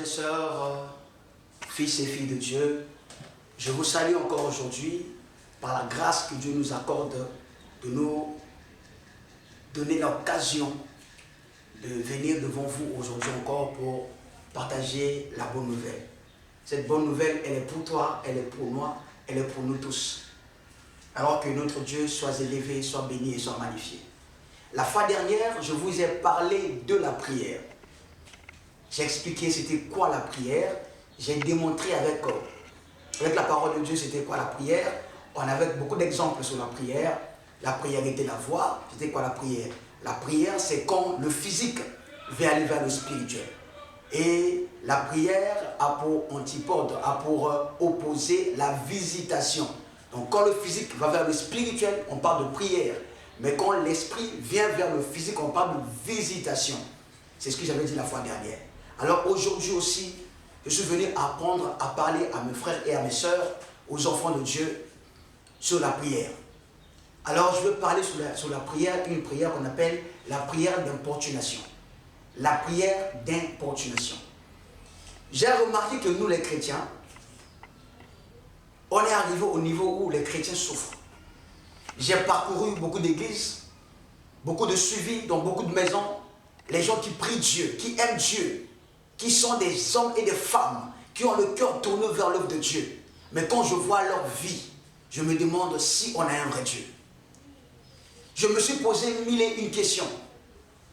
et sœurs, fils et filles de Dieu, je vous salue encore aujourd'hui par la grâce que Dieu nous accorde de nous donner l'occasion de venir devant vous aujourd'hui encore pour partager la bonne nouvelle. Cette bonne nouvelle, elle est pour toi, elle est pour moi, elle est pour nous tous. Alors que notre Dieu soit élevé, soit béni et soit magnifié. La fois dernière, je vous ai parlé de la prière. J'ai expliqué c'était quoi la prière. J'ai démontré avec la parole de Dieu c'était quoi la prière. On avait beaucoup d'exemples sur la prière. La prière était la voie. C'était quoi la prière? La prière, c'est quand le physique veut aller vers le spirituel. Et la prière a pour antipode, a pour opposer la visitation. Donc quand le physique va vers le spirituel, on parle de prière. Mais quand l'esprit vient vers le physique, on parle de visitation. C'est ce que j'avais dit la fois dernière. Alors aujourd'hui aussi, je suis venu apprendre à parler à mes frères et à mes sœurs, aux enfants de Dieu, sur la prière. Alors je veux parler sur la prière, une prière qu'on appelle la prière d'importunation. La prière d'importunation. J'ai remarqué que nous les chrétiens, on est arrivé au niveau où les chrétiens souffrent. J'ai parcouru beaucoup d'églises, beaucoup de suivis dans beaucoup de maisons. Les gens qui prient Dieu, qui aiment Dieu, qui sont des hommes et des femmes, qui ont le cœur tourné vers l'œuvre de Dieu. Mais quand je vois leur vie, je me demande si on a un vrai Dieu. Je me suis posé mille et une questions.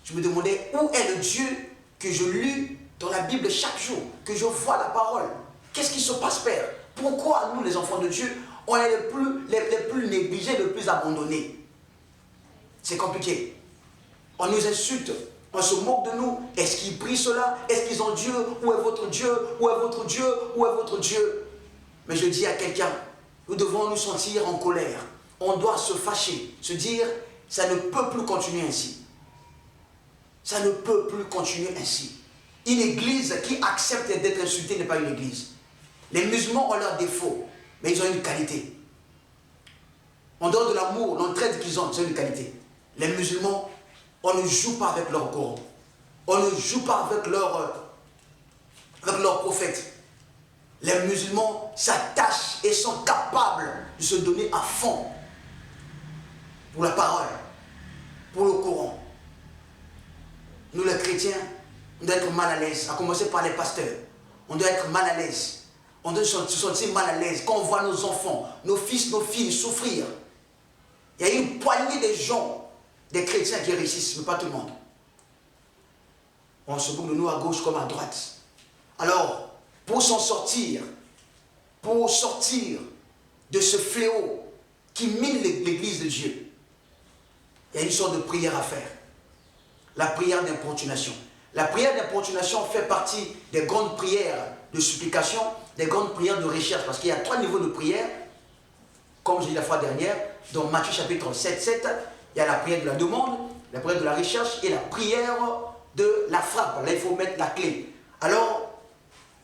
Je me demandais où est le Dieu que je lis dans la Bible chaque jour, que je vois la parole. Qu'est-ce qui se passe, Père? Pourquoi nous, les enfants de Dieu, on est les plus négligés, les plus abandonnés? C'est compliqué. On nous insulte, on se moque de nous. Est-ce qu'ils prient cela? Est-ce qu'ils ont Dieu? Où est votre Dieu? Où est votre Dieu? Où est votre Dieu? Mais je dis à quelqu'un, nous devons nous sentir en colère. On doit se fâcher, se dire, ça ne peut plus continuer ainsi. Ça ne peut plus continuer ainsi. Une église qui accepte d'être insultée n'est pas une église. Les musulmans ont leurs défauts, mais ils ont une qualité. On donne de l'amour, l'entraide qu'ils ont, c'est une qualité. Les musulmans, on ne joue pas avec leur Coran. On ne joue pas avec leur prophète. Les musulmans s'attachent et sont capables de se donner à fond pour la parole, pour le Coran. Nous les chrétiens, on doit être mal à l'aise, à commencer par les pasteurs. On doit être mal à l'aise. On doit se sentir mal à l'aise quand on voit nos enfants, nos fils, nos filles souffrir. Il y a une poignée de gens, des chrétiens qui réussissent, mais pas tout le monde. On se bouge de nous à gauche comme à droite. Alors, pour s'en sortir, pour sortir de ce fléau qui mine l'église de Dieu, il y a une sorte de prière à faire. La prière d'importunation. La prière d'importunation fait partie des grandes prières de supplication, des grandes prières de recherche, parce qu'il y a 3 niveaux de prière, comme j'ai dit la fois dernière, dans Matthieu chapitre 7, il y a la prière de la demande, la prière de la recherche et la prière de la frappe. Là, il faut mettre la clé. Alors,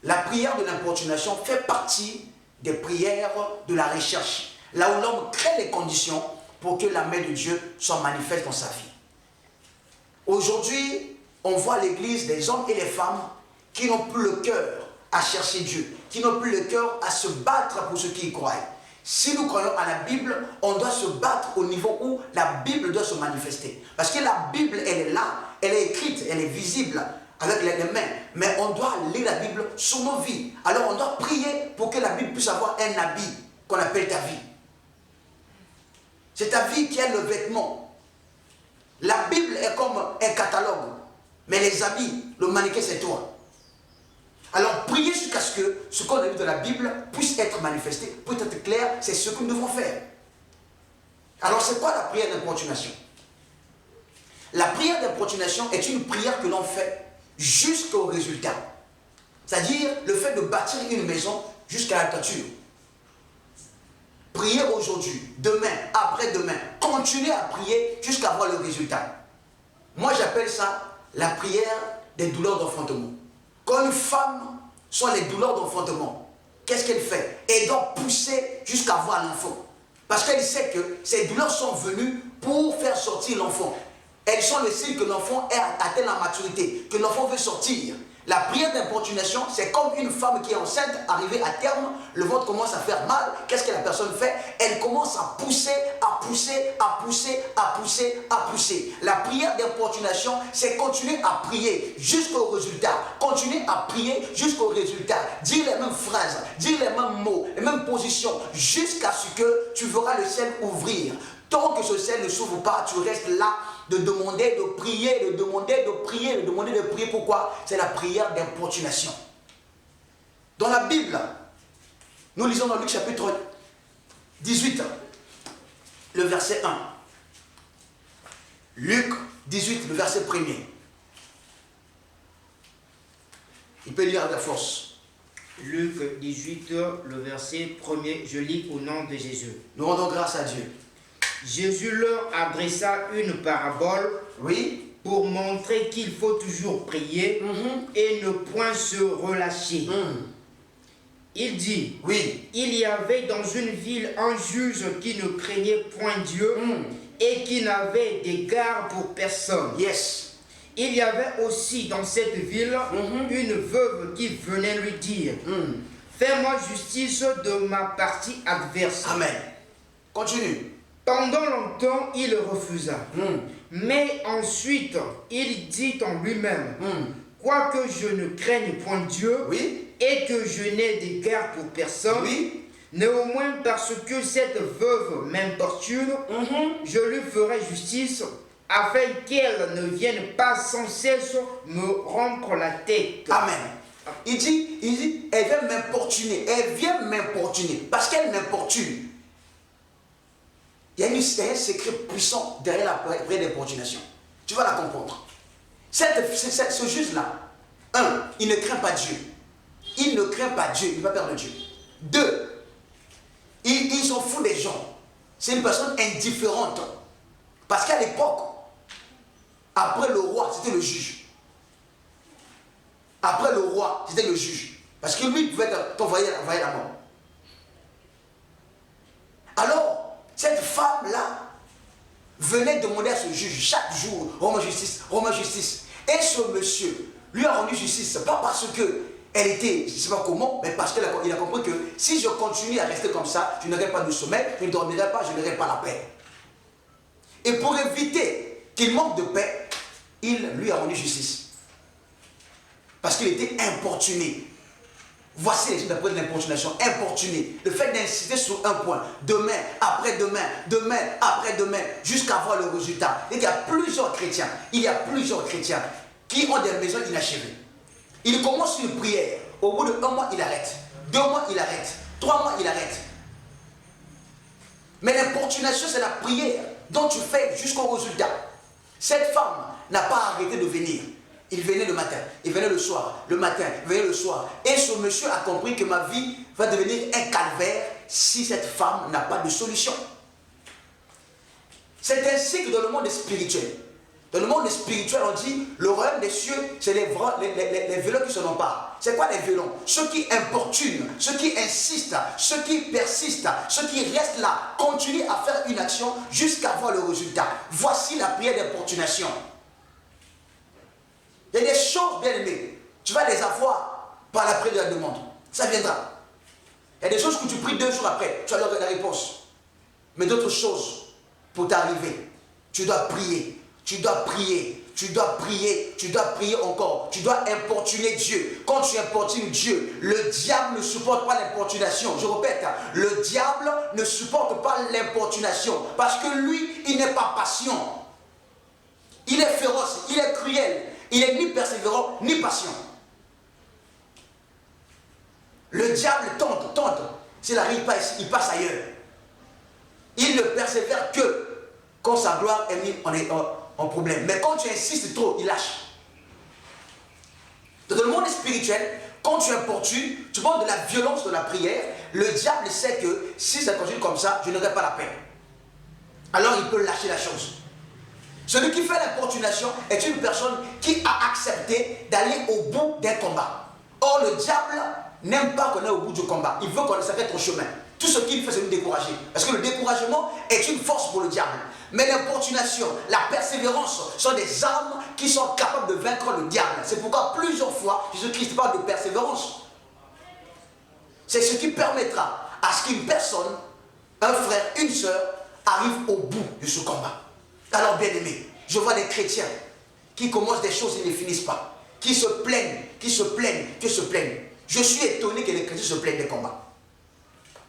la prière de l'importunation fait partie des prières de la recherche, là où l'homme crée les conditions pour que la main de Dieu soit manifeste dans sa vie. Aujourd'hui, on voit l'église des hommes et des femmes qui n'ont plus le cœur à chercher Dieu, qui n'ont plus le cœur à se battre pour ceux qui y croient. Si nous croyons à la Bible, on doit se battre au niveau où la Bible doit se manifester. Parce que la Bible, elle est là, elle est écrite, elle est visible avec les mains. Mais on doit lire la Bible sur nos vies. Alors on doit prier pour que la Bible puisse avoir un habit qu'on appelle ta vie. C'est ta vie qui est le vêtement. La Bible est comme un catalogue. Mais les habits, le mannequin, c'est toi. Alors, priez jusqu'à ce que ce qu'on a lu de la Bible puisse être manifesté, puisse être clair, c'est ce que nous devons faire. Alors, c'est quoi la prière d'importunation? La prière d'importunation est une prière que l'on fait jusqu'au résultat. C'est-à-dire le fait de bâtir une maison jusqu'à la toiture. Priez aujourd'hui, demain, après-demain. Continuez à prier jusqu'à voir le résultat. Moi, j'appelle ça la prière des douleurs d'enfantement. Quand une femme soit les douleurs d'enfantement, qu'est-ce qu'elle fait? Elle doit pousser jusqu'à voir l'enfant. Parce qu'elle sait que ces douleurs sont venues pour faire sortir l'enfant. Elles sont le signe que l'enfant est atteint la maturité, que l'enfant veut sortir. La prière d'importunation, c'est comme une femme qui est enceinte, arrivée à terme, le ventre commence à faire mal. Qu'est-ce que la personne fait? Elle commence à pousser, à pousser, à pousser, à pousser, à pousser. La prière d'importunation, c'est continuer à prier jusqu'au résultat. Continuer à prier jusqu'au résultat. Dire les mêmes phrases, dire les mêmes mots, les mêmes positions, jusqu'à ce que tu verras le ciel ouvrir. Tant que ce ciel ne s'ouvre pas, tu restes là de demander, de prier, de demander, de prier, de demander, de prier. Pourquoi? C'est la prière d'importunation. Dans la Bible, nous lisons dans Luc chapitre 18, le verset 1. Luc 18, le verset 1er. Il peut lire avec force. Luc 18, le verset 1er, je lis au nom de Jésus. Nous rendons grâce à Dieu. Jésus leur adressa une parabole, oui, pour montrer qu'il faut toujours prier et ne point se relâcher. Il dit, oui, il y avait dans une ville un juge qui ne craignait point Dieu et qui n'avait d'égard pour personne. yes. Il y avait aussi dans cette ville une veuve qui venait lui dire, fais-moi justice de ma partie adverse. Amen. Continue. Pendant longtemps, il refusa. Mais ensuite, il dit en lui-même, quoique je ne craigne point Dieu Oui, et que je n'ai d'égard pour personne, oui, néanmoins parce que cette veuve m'importune, je lui ferai justice, afin qu'elle ne vienne pas sans cesse me rompre la tête. amen. Il dit, elle vient m'importuner. Elle vient m'importuner. Parce qu'elle m'importune. Il y a un secret puissant derrière la prière d'importunation. Tu vas la comprendre. Ce juge-là, il ne craint pas Dieu. Il ne craint pas Dieu. Il va perdre Dieu. 2, il s'en fout des gens. C'est une personne indifférente. Parce qu'à l'époque, après le roi, c'était le juge. Après le roi, c'était le juge. Parce que lui, il pouvait t'envoyer la mort. Alors, cette femme-là venait demander à ce juge chaque jour, rends-moi justice, rends-moi justice. Et ce monsieur lui a rendu justice, pas parce qu'elle était, je ne sais pas comment, mais parce qu'il a compris que si je continue à rester comme ça, je n'aurai pas de sommeil, je ne dormirai pas, je n'aurai pas la paix. Et pour éviter qu'il manque de paix, il lui a rendu justice. Parce qu'il était importuné. Voici les choses d'après l'importunation. Importuné. Le fait d'insister sur un point. Demain, après-demain, demain, après-demain, jusqu'à voir le résultat. Et il y a plusieurs chrétiens. Il y a plusieurs chrétiens qui ont des maisons inachevées. Il commence une prière. Au bout de 1 mois, il arrête. 2 mois, il arrête. 3 mois, il arrête. Mais l'importunation, c'est la prière dont tu fais jusqu'au résultat. Cette femme n'a pas arrêté de venir. Il venait le matin, il venait le soir, le matin, il venait le soir. Et ce monsieur a compris que ma vie va devenir un calvaire si cette femme n'a pas de solution. C'est ainsi que dans le monde spirituel, dans le monde spirituel, on dit le royaume des cieux, c'est les violents qui se n'emparent. C'est quoi les violents? Ceux qui importunent, ceux qui insistent, ceux qui persistent, ceux qui restent là, continuent à faire une action jusqu'à voir le résultat. Voici la prière d'importunation. Il y a des choses, bien aimées, tu vas les avoir par la prière de la demande. Ça viendra. Il y a des choses que tu pries 2 jours après, tu as la réponse. Mais d'autres choses, pour t'arriver, tu dois prier, tu dois prier, tu dois prier, tu dois prier encore. Tu dois importuner Dieu. Quand tu importunes Dieu, le diable ne supporte pas l'importunation. Je répète, le diable ne supporte pas l'importunation. Parce que lui, il n'est pas patient. Il est féroce, il est cruel. Il n'est ni persévérant, ni patient. Le diable tente. S'il n'arrive pas ici, il passe ailleurs. Il ne persévère que quand sa gloire est mise en problème. Mais quand tu insistes trop, il lâche. Dans le monde spirituel, quand tu importunes, tu parles de la violence de la prière, le diable sait que si ça continue comme ça, je n'aurai pas la paix. Alors il peut lâcher la chose. Celui qui fait l'importunation est une personne qui a accepté d'aller au bout d'un combat. Or, le diable n'aime pas qu'on est au bout du combat. Il veut qu'on s'arrête au chemin. Tout ce qu'il fait, c'est nous décourager. Parce que le découragement est une force pour le diable. Mais l'importunation, la persévérance sont des armes qui sont capables de vaincre le diable. C'est pourquoi plusieurs fois Jésus-Christ parle de persévérance. C'est ce qui permettra à ce qu'une personne, un frère, une sœur, arrive au bout de ce combat. Alors bien aimé, je vois des chrétiens qui commencent des choses et ne finissent pas, qui se plaignent. Je suis étonné que les chrétiens se plaignent des combats.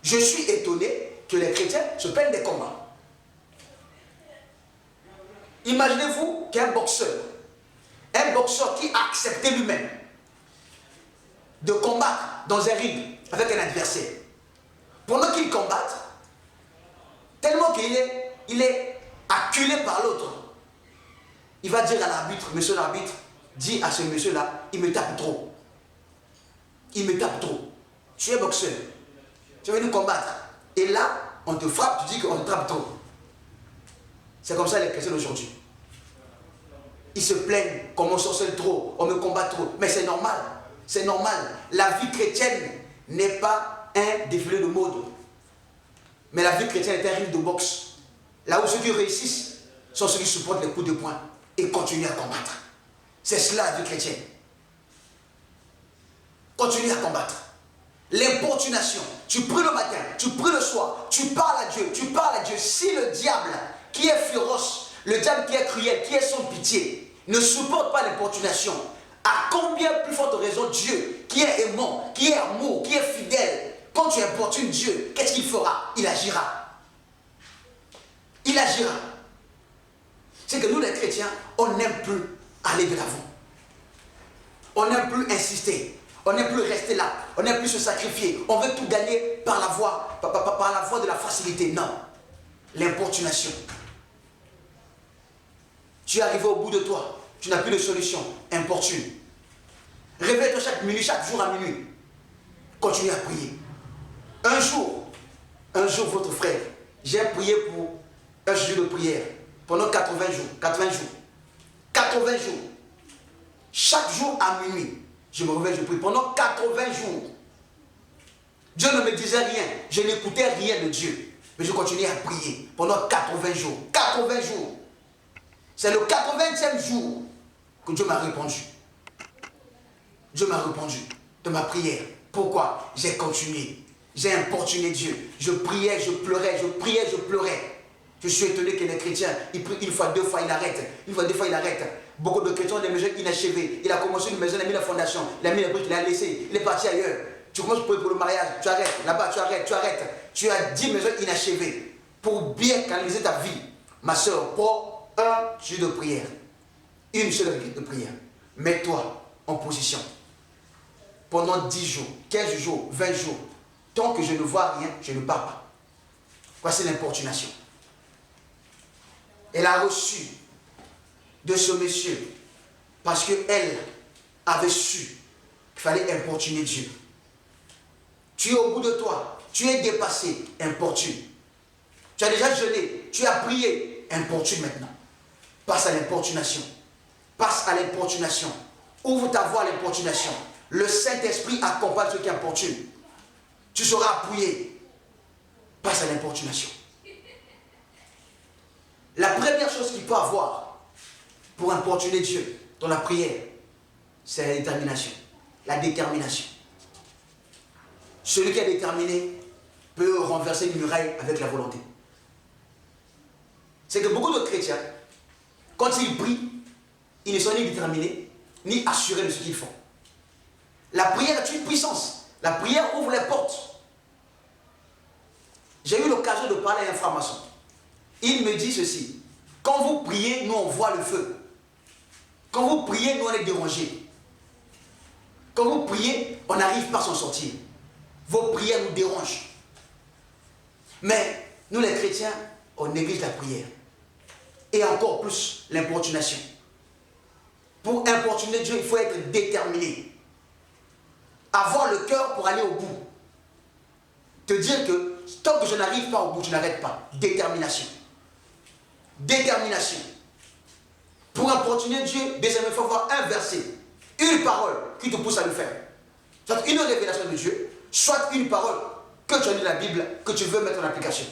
Je suis étonné que les chrétiens se plaignent des combats. Imaginez-vous qu'un boxeur qui a accepté lui-même de combattre dans un ring avec un adversaire, pendant qu'il combatte, tellement qu'il est acculé par l'autre, il va dire à l'arbitre, monsieur l'arbitre, dis à ce monsieur-là, il me tape trop. Il me tape trop. Tu es boxeur. Tu es venu combattre. Et là, on te frappe, tu dis qu'on te tape trop. C'est comme ça les chrétiens d'aujourd'hui. Ils se plaignent qu'on me sorcelle trop, on me combat trop. Mais c'est normal. C'est normal. La vie chrétienne n'est pas un défilé de mode. Mais la vie chrétienne est un ring de boxe. Là où ceux qui réussissent sont ceux qui supportent les coups de poing et continuent à combattre. C'est cela la vie chrétienne. Continue à combattre. L'importunation. Tu pries le matin, tu pries le soir, tu parles à Dieu, Si le diable qui est féroce, le diable qui est cruel, qui est sans pitié, ne supporte pas l'importunation, à combien plus forte raison Dieu, qui est aimant, qui est amour, qui est fidèle, quand tu importunes Dieu, qu'est-ce qu'il fera? Il agira. Il agira. C'est que nous les chrétiens, on n'aime plus aller de l'avant. On n'aime plus insister. On n'aime plus rester là. On n'aime plus se sacrifier. On veut tout gagner par la voie de la facilité. Non. L'importunation. Tu es arrivé au bout de toi. Tu n'as plus de solution. Importune. Réveille-toi chaque minute, chaque jour à minuit. Continue à prier. Un jour, votre frère, j'ai prié pour un jour de prière pendant 80 jours. 80 jours. Chaque jour à minuit. Je me réveille, je prie pendant 80 jours. Dieu ne me disait rien. Je n'écoutais rien de Dieu. Mais je continuais à prier pendant 80 jours. 80 jours. C'est le 80e jour que Dieu m'a répondu. Dieu m'a répondu de ma prière. Pourquoi? J'ai continué. J'ai importuné Dieu. Je priais, je pleurais, je priais, je pleurais. Je suis étonné que les chrétiens, ils prient une fois, deux fois, ils arrêtent. Une fois, deux fois, ils arrêtent. Beaucoup de chrétiens ont des maisons inachevées. Il a commencé une maison, il a mis la fondation, il a mis les briques, il a laissé, il est parti ailleurs. Tu commences pour le mariage, tu arrêtes. Là-bas, tu arrêtes. Tu as 10 maisons inachevées. Pour bien canaliser ta vie, ma soeur, pour un jour de prière, une seule réplique de prière, mets-toi en position. Pendant 10 jours, 15 jours, 20 jours, tant que je ne vois rien, je ne pars pas. Voici l'importunation. Elle a reçu de ce monsieur parce qu'elle avait su qu'il fallait importuner Dieu. Tu es au bout de toi, tu es dépassé, importune. Tu as déjà jeûné, tu as prié, importune maintenant. Passe à l'importunation. Passe à l'importunation. Ouvre ta voie à l'importunation. Le Saint-Esprit accompagne ceux qui importunent. Tu seras appuyé. Passe à l'importunation. La première chose qu'il faut avoir pour importuner Dieu dans la prière, c'est la détermination. La détermination. Celui qui est déterminé peut renverser une muraille avec la volonté. C'est que beaucoup de chrétiens, quand ils prient, ils ne sont ni déterminés, ni assurés de ce qu'ils font. La prière est une puissance. La prière ouvre les portes. J'ai eu l'occasion de parler à un franc-maçon. Il me dit ceci: quand vous priez, nous on voit le feu. Quand vous priez, nous on est dérangés. Quand vous priez, on n'arrive pas à s'en sortir. Vos prières nous dérangent. Mais nous les chrétiens, on néglige la prière. Et encore plus l'importunation. Pour importuner Dieu, il faut être déterminé. Avoir le cœur pour aller au bout. Te dire que tant que je n'arrive pas au bout, je n'arrête pas. Détermination. Détermination. Pour importuner Dieu, deuxièmement, il faut avoir un verset, une parole qui te pousse à le faire. Soit une révélation de Dieu, soit une parole que tu as lu dans la Bible, que tu veux mettre en application.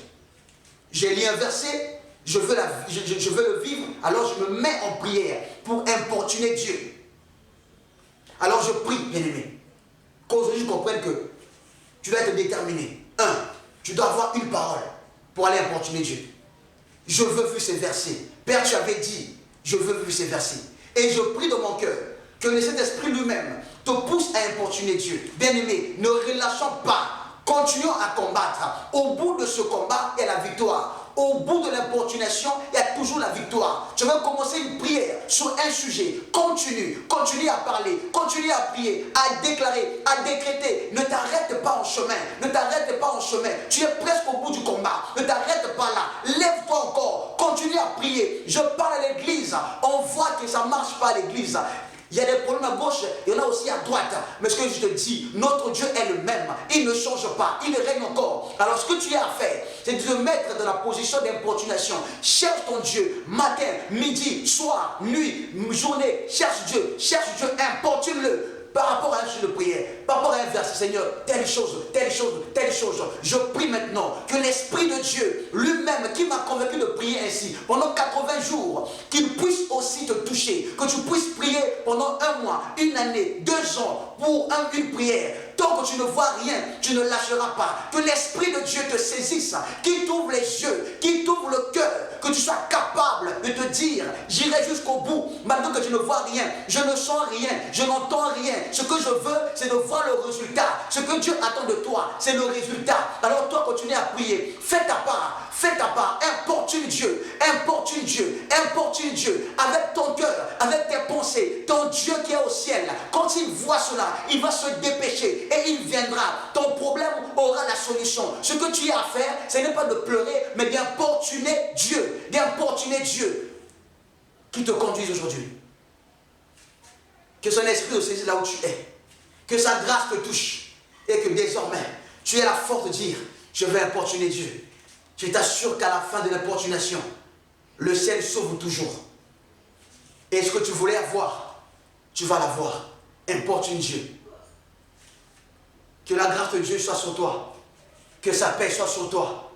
J'ai lu un verset, je veux le vivre, alors je me mets en prière pour importuner Dieu. Alors je prie, bien-aimé, qu'aujourd'hui je comprenne que tu dois être déterminé. Tu dois avoir une parole pour aller importuner Dieu. Je veux vivre ces versets. Père, tu avais dit, je veux vivre ces versets. Et je prie dans mon cœur que le Saint-Esprit lui-même te pousse à importuner Dieu. Bien-aimé, ne relâchons pas. Continuons à combattre. Au bout de ce combat, il y a la victoire. Au bout de l'importunation, il y a toujours la victoire. Je vais commencer une prière sur un sujet. Continue à parler, continue à prier, à déclarer, à décréter. Ne t'arrête pas en chemin. Ne t'arrête pas en chemin. Tu es presque au bout du combat. Ne t'arrête pas là. Lève-toi encore. Continue à prier. Je parle à l'église. On voit que ça ne marche pas à l'église. Il y a des problèmes à gauche, il y en a aussi à droite. Mais ce que je te dis, notre Dieu est le même. Il ne change pas, il règne encore. Alors ce que tu as à faire, c'est de te mettre dans la position d'importunation. Cherche ton Dieu, matin, midi, soir, nuit, journée. Cherche Dieu, importune-le. Par rapport à un sujet de prière, par rapport à un verset, Seigneur, telle chose, telle chose, telle chose. Je prie maintenant que l'Esprit de Dieu, lui-même, qui m'a convaincu de prier ainsi, pendant 80 jours, qu'il puisse aussi te toucher, que tu puisses prier pendant 1 mois, 1 année, 2 ans, pour une prière. Tant que tu ne vois rien, tu ne lâcheras pas. Que l'Esprit de Dieu te saisisse, qu'il t'ouvre les yeux, qu'il t'ouvre le cœur, que tu sois capable de te dire, j'irai jusqu'au bout, malgré que tu ne vois rien, je ne sens rien, je n'entends rien. Ce que je veux, c'est de voir le résultat. Ce que Dieu attend de toi, c'est le résultat. Alors toi, continue à prier. Fais ta part, importune Dieu, avec ton cœur, avec tes pensées, ton Dieu qui est au ciel. Quand il voit cela, il va se dépêcher et il viendra. Ton problème aura la solution. Ce que tu as à faire, ce n'est pas de pleurer, mais d'importuner Dieu, qui te conduise aujourd'hui. Que son esprit te saisisse là où tu es. Que sa grâce te touche. Et que désormais, tu aies la force de dire, je vais importuner Dieu. Je t'assure qu'à la fin de l'importunation, le ciel s'ouvre toujours. Et ce que tu voulais avoir, tu vas l'avoir. Importune Dieu. Que la grâce de Dieu soit sur toi. Que sa paix soit sur toi.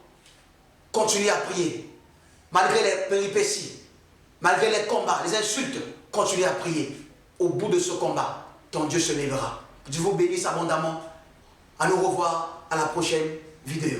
Continue à prier. Malgré les péripéties, malgré les combats, les insultes, continue à prier. Au bout de ce combat, ton Dieu se lèvera. Que Dieu vous bénisse abondamment. À nous revoir à la prochaine vidéo.